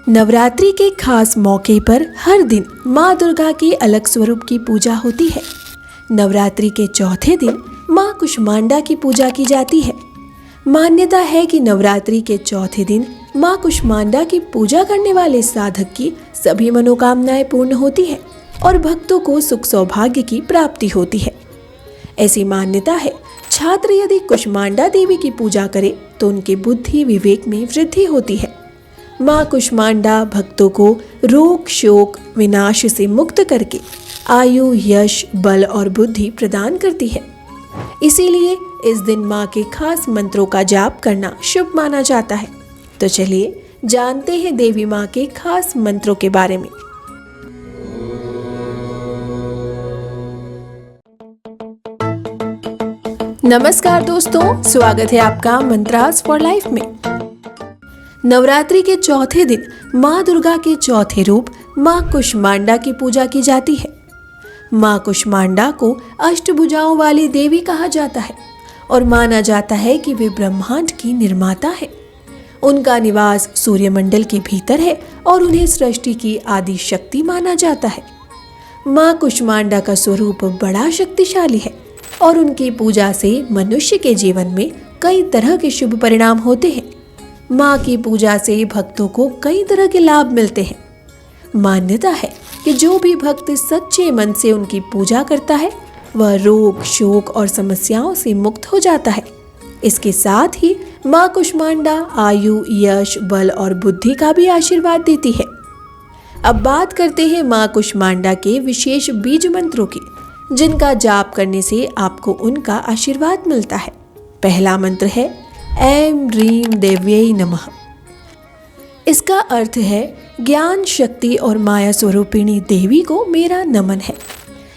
नवरात्रि के खास मौके पर हर दिन माँ दुर्गा के अलग स्वरूप की पूजा होती है। नवरात्रि के चौथे दिन माँ कुष्मांडा की पूजा की जाती है। मान्यता है कि नवरात्रि के चौथे दिन माँ कुष्मांडा की पूजा करने वाले साधक की सभी मनोकामनाएं पूर्ण होती है और भक्तों को सुख सौभाग्य की प्राप्ति होती है। ऐसी मान्यता है, छात्र यदि कुष्मांडा देवी की पूजा करे तो उनके बुद्धि विवेक में वृद्धि होती है। माँ कुष्मांडा भक्तों को रोग शोक विनाश से मुक्त करके आयु यश बल और बुद्धि प्रदान करती है। इसीलिए इस दिन माँ के खास मंत्रों का जाप करना शुभ माना जाता है। तो चलिए जानते हैं देवी माँ के खास मंत्रों के बारे में। नमस्कार दोस्तों, स्वागत है आपका मंत्रास फॉर लाइफ में। नवरात्रि के चौथे दिन माँ दुर्गा के चौथे रूप माँ कुष्मांडा की पूजा की जाती है। माँ कुष्मांडा को अष्टभुजाओं वाली देवी कहा जाता है और माना जाता है कि वे ब्रह्मांड की निर्माता है। उनका निवास सूर्यमंडल के भीतर है और उन्हें सृष्टि की आदि शक्ति माना जाता है। माँ कुष्मांडा का स्वरूप बड़ा शक्तिशाली है और उनकी पूजा से मनुष्य के जीवन में कई तरह के शुभ परिणाम होते हैं। माँ की पूजा से भक्तों को कई तरह के लाभ मिलते हैं। मान्यता है कि जो भी भक्त सच्चे मन से उनकी पूजा करता है वह रोग शोक और समस्याओं से मुक्त हो जाता है। इसके साथ ही माँ कुष्मांडा आयु यश बल और बुद्धि का भी आशीर्वाद देती है। अब बात करते हैं माँ कुष्मांडा के विशेष बीज मंत्रों की, जिनका जाप करने से आपको उनका आशीर्वाद मिलता है। पहला मंत्र है ऐं ह्रीं देव्यै नमः। इसका अर्थ है ज्ञान शक्ति और माया स्वरूपिणी देवी को मेरा नमन है।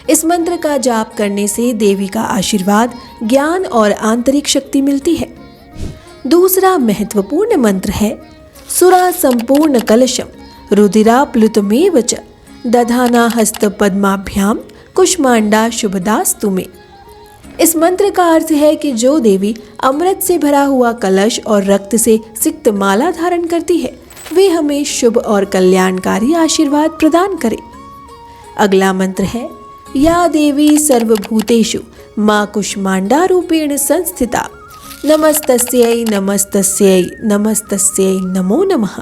इस मंत्र का जाप करने से देवी का आशीर्वाद ज्ञान और आंतरिक शक्ति मिलती है। दूसरा महत्वपूर्ण मंत्र है सुरा संपूर्ण कलशम रुधिराप्लुतमेव च दधाना हस्त पद्माभ्याम कुष्मांडा शुभदास्तु मे। इस मंत्र का अर्थ है कि जो देवी अमृत से भरा हुआ कलश और रक्त से सिक्त माला धारण करती है वे हमें शुभ और कल्याणकारी आशीर्वाद प्रदान करे। अगला मंत्र है या देवी सर्वभूतेषु माँ कुष्मांडा रूपेण संस्थिता नमस्तस्यै नमस्तस्यै नमस्तस्यै नमो नमः।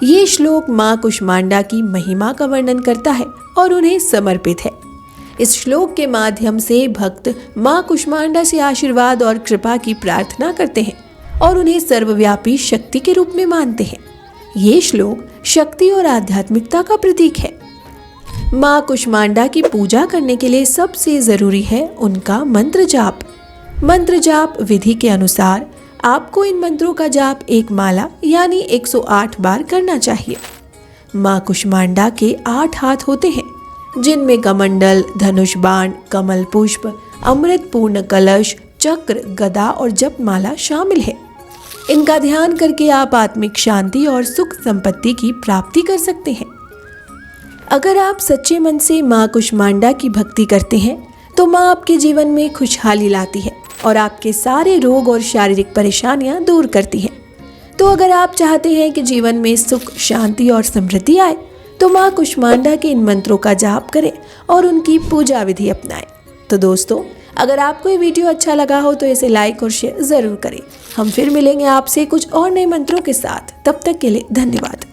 ये श्लोक माँ कुष्मांडा की महिमा का वर्णन करता है और उन्हें समर्पित है। इस श्लोक के माध्यम से भक्त माँ कुष्मांडा से आशीर्वाद और कृपा की प्रार्थना करते हैं और उन्हें सर्वव्यापी शक्ति के रूप में मानते हैं। ये श्लोक शक्ति और आध्यात्मिकता का प्रतीक है। माँ कुष्मांडा की पूजा करने के लिए सबसे जरूरी है उनका मंत्र जाप। मंत्र जाप विधि के अनुसार आपको इन मंत्रों का जाप एक माला यानी 108 बार करना चाहिए। माँ कुष्मांडा के 8 हाथ होते हैं, जिनमें कमंडल धनुष बाण कमल पुष्प अमृत पूर्ण कलश चक्र गदा और जपमाला शामिल है। इनका ध्यान करके आप आत्मिक शांति और सुख संपत्ति की प्राप्ति कर सकते हैं। अगर आप सच्चे मन से माँ कुष्मांडा की भक्ति करते हैं तो माँ आपके जीवन में खुशहाली लाती है और आपके सारे रोग और शारीरिक परेशानियां दूर करती हैं। तो अगर आप चाहते हैं कि जीवन में सुख शांति और समृद्धि आए तो माँ कुष्मांडा के इन मंत्रों का जाप करें और उनकी पूजा विधि अपनाएं। तो दोस्तों, अगर आपको ये वीडियो अच्छा लगा हो तो इसे लाइक और शेयर ज़रूर करें। हम फिर मिलेंगे आपसे कुछ और नए मंत्रों के साथ। तब तक के लिए धन्यवाद।